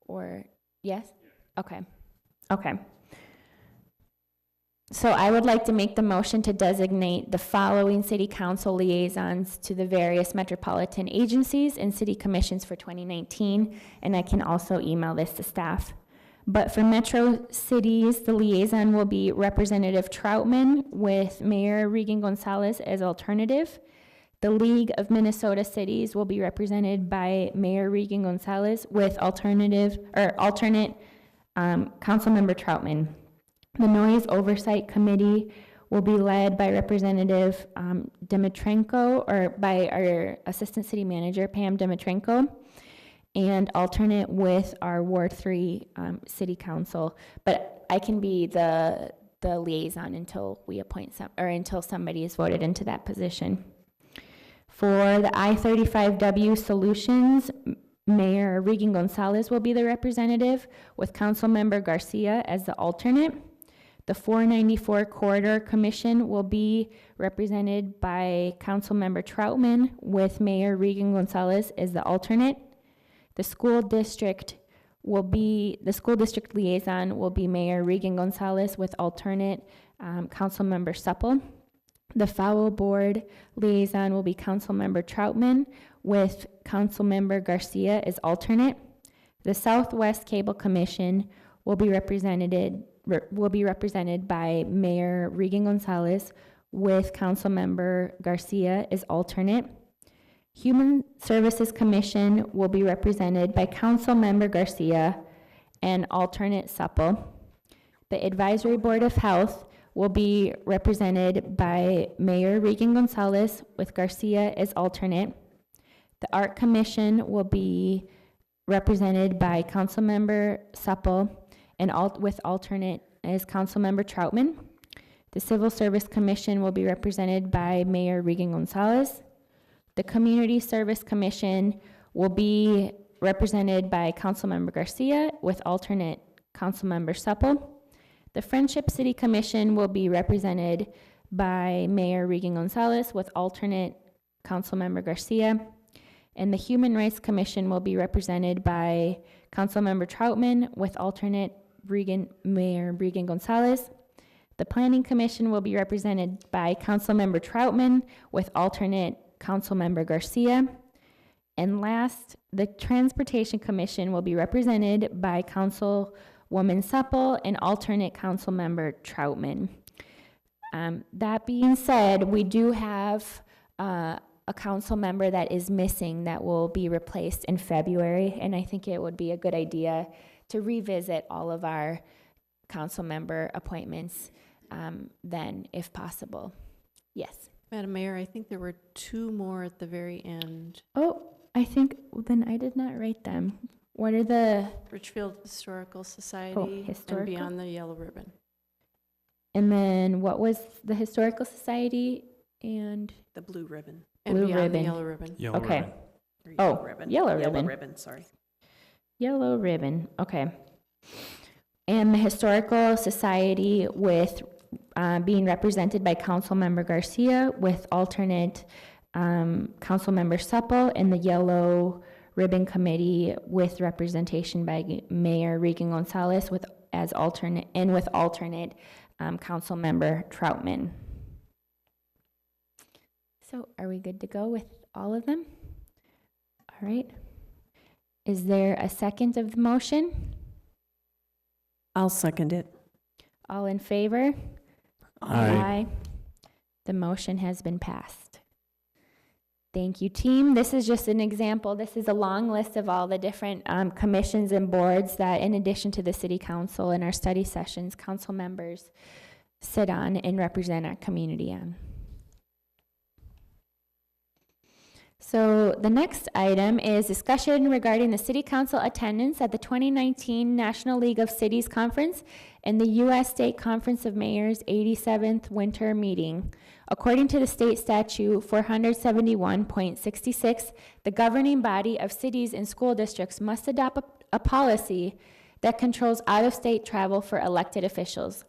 Or, yes? Okay. Okay. So I would like to make the motion to designate the following city council liaisons to the various metropolitan agencies and city commissions for 2019, and I can also email this to staff. But for metro cities, the liaison will be Representative Troutman with Mayor Regan Gonzalez as alternative. The League of Minnesota Cities will be represented by Mayor Regan Gonzalez with alternate Councilmember Troutman. The Noise Oversight Committee will be led by Representative Dimitrenko, or by our Assistant City Manager, Pam Dimitrenko, and alternate with our Ward 3 City Council. But I can be the liaison until we appoint until somebody is voted into that position. For the I-35W Solutions, Mayor Regan Gonzalez will be the representative with Councilmember Garcia as the alternate. The 494 Corridor Commission will be represented by Councilmember Troutman with Mayor Regan Gonzalez as the alternate. The school district liaison will be Mayor Regan Gonzalez with alternate Councilmember Supple. The Fowl Board liaison will be Councilmember Troutman with Councilmember Garcia as alternate. The Southwest Cable Commission will be represented by Mayor Regan Gonzalez with Councilmember Garcia as alternate. Human Services Commission will be represented by Councilmember Garcia and alternate Supple. The Advisory Board of Health will be represented by Mayor Regan Gonzalez with Garcia as alternate. The Art Commission will be represented by Councilmember Supple and with alternate as Councilmember Troutman. The Civil Service Commission will be represented by Mayor Regan Gonzalez. The Community Service Commission will be represented by Councilmember Garcia with alternate Councilmember Supple. The Friendship City Commission will be represented by Mayor Regan Gonzalez with alternate Councilmember Garcia. And the Human Rights Commission will be represented by Councilmember Troutman with alternate Mayor Regan Gonzalez. The Planning Commission will be represented by Councilmember Troutman with alternate Councilmember Garcia. And last, the Transportation Commission will be represented by Councilwoman Supple and alternate Councilmember Troutman. That being said, we do have a council member that is missing that will be replaced in February, and I think it would be a good idea to revisit all of our council member appointments then, if possible. Yes. Madam Mayor, I think there were 2 more at the very end. Oh, I think, then I did not write them. What are the, Richfield Historical Society historical? and Beyond the Yellow Ribbon. and then what was the Historical Society and The blue ribbon. And Blue Beyond ribbon. the Yellow Ribbon. Yellow Okay. ribbon. Or Oh, ribbon. yellow ribbon. ribbon, sorry. Yellow Ribbon, okay. And the Historical Society with being represented by Councilmember Garcia with alternate Councilmember Supple, and the Yellow Ribbon Committee with representation by Mayor Regan Gonzalez with alternate Councilmember Troutman. So are we good to go with all of them? All right. Is there a second of the motion? I'll second it. All in favor? Aye. The motion has been passed. Thank you, team. This is just an example. This is a long list of all the different commissions and boards that, in addition to the city council and our study sessions, council members sit on and represent our community on. So the next item is discussion regarding the city council attendance at the 2019 National League of Cities Conference and the U.S. State Conference of Mayors 87th Winter Meeting. According to the state statute 471.66, the governing body of cities and school districts must adopt a policy that controls out-of-state travel for elected officials.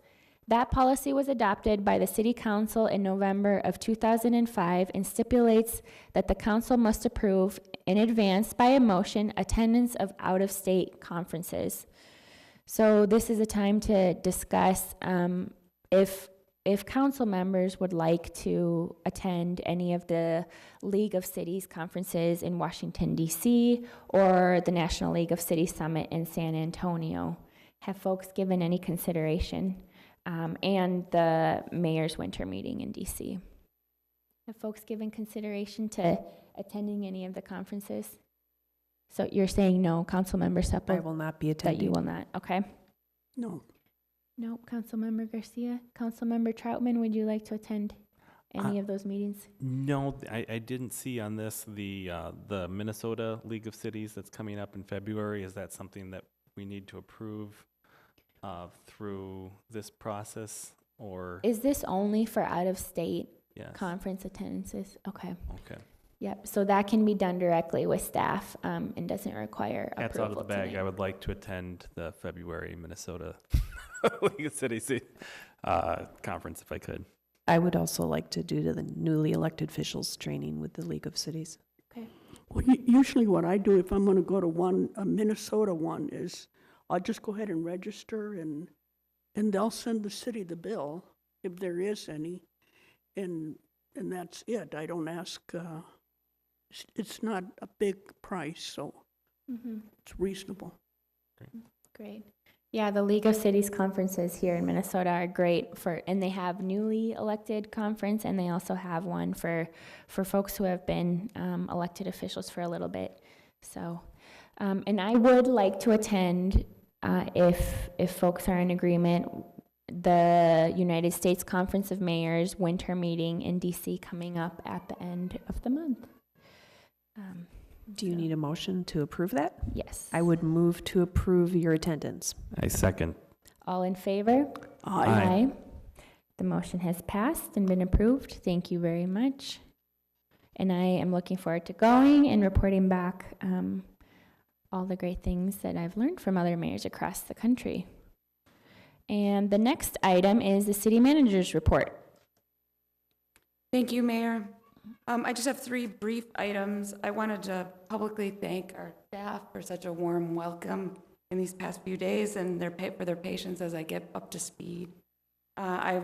That policy was adopted by the City Council in November of 2005 and stipulates that the council must approve in advance by a motion attendance of out-of-state conferences. So this is a time to discuss if council members would like to attend any of the League of Cities conferences in Washington, D.C., or the National League of Cities Summit in San Antonio. Have folks given any consideration? And the mayor's winter meeting in DC. Have folks given consideration to attending any of the conferences? So you're saying no, Councilmember I Supple, will not be that attending. you will not, okay? No. No, Councilmember Garcia. Councilmember Troutman, would you like to attend any of those meetings? No, I didn't see on this the Minnesota League of Cities that's coming up in February. Is that something that we need to approve through this process, or? Is this only for out-of-state Yes. conference attendances? Okay. Okay. Yep, so that can be done directly with staff and doesn't require approval That's out of the bag. tonight. I would like to attend the February Minnesota League of Cities conference if I could. I would also like to do the newly elected officials training with the League of Cities. Well, usually what I do if I'm going to go to a Minnesota one, is I'll just go ahead and register, and they'll send the city the bill if there is any, and that's it. I don't ask. It's not a big price, so it's reasonable. Great. Yeah, the League of Cities conferences here in Minnesota are great and they have newly elected conference, and they also have one for folks who have been elected officials for a little bit. So, and I would like to attend, if folks are in agreement, the United States Conference of Mayors winter meeting in DC coming up at the end of the month. Do you need a motion to approve that? Yes. I would move to approve your attendance. I second. All in favor? Aye. The motion has passed and been approved. Thank you very much. And I am looking forward to going and reporting back all the great things that I've learned from other mayors across the country. And the next item is the city manager's report. Thank you, Mayor. I just have 3 brief items. I wanted to publicly thank our staff for such a warm welcome in these past few days, and for their patience as I get up to speed. I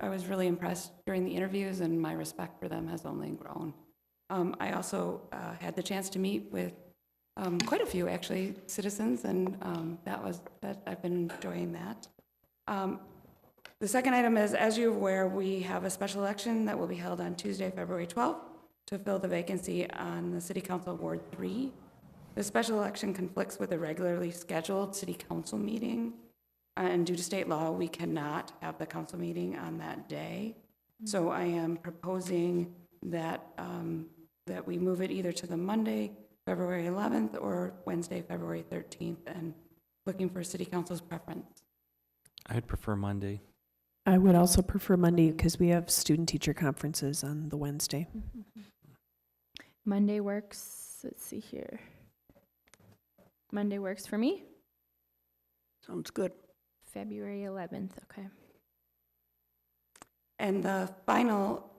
was really impressed during the interviews, and my respect for them has only grown. I also had the chance to meet with quite a few, actually, citizens, and I've been enjoying that. The second item is, as you're aware, we have a special election that will be held on Tuesday, February 12th. to fill the vacancy on the City Council Ward 3. The special election conflicts with a regularly scheduled City Council meeting, and due to state law, we cannot have the council meeting on that day. So I am proposing that, that we move it either to the Monday, February 11th, or Wednesday, February 13th, and looking for City Council's preference. I'd prefer Monday. I would also prefer Monday because we have student-teacher conferences on the Wednesday. Monday works, let's see here. Monday works for me, Sounds good. February 11th, okay. And the final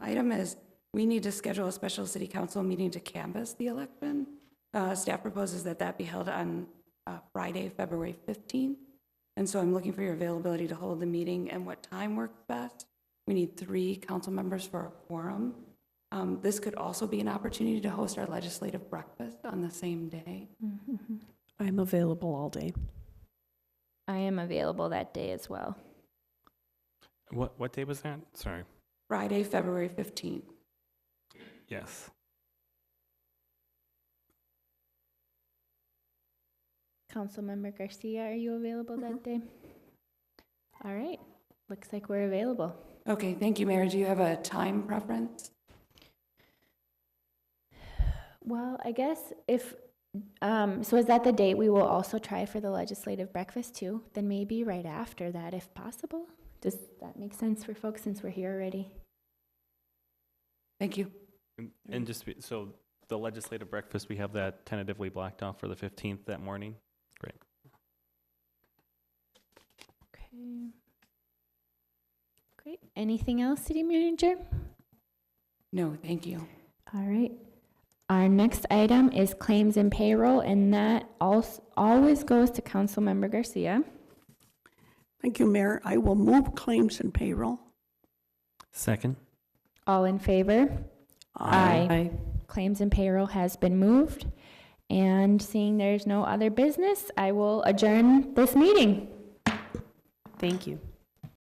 item is we need to schedule a special City Council meeting to canvass the election. Staff proposes that that be held on Friday, February 15th. And so I'm looking for your availability to hold the meeting and what time works best. We need 3 council members for a quorum. This could also be an opportunity to host our legislative breakfast on the same day. I'm available all day. I am available that day as well. What day was that? Sorry. Friday, February 15th. Yes. Councilmember Garcia, are you available that day? All right, looks like we're available. Okay, thank you, Mayor. Do you have a time preference? Well, I guess if, so is that the date we will also try for the legislative breakfast too? Then maybe right after that, if possible? Does that make sense for folks since we're here already? Thank you. And just, so the legislative breakfast, we have that tentatively blocked off for the 15th that morning? Great. Okay. Great. Anything else, City Manager? No, thank you. All right. Our next item is claims and payroll, and that always goes to Councilmember Garcia. Thank you, Mayor. I will move claims and payroll. Second. All in favor? Aye. Claims and payroll has been moved. And seeing there's no other business, I will adjourn this meeting. Thank you.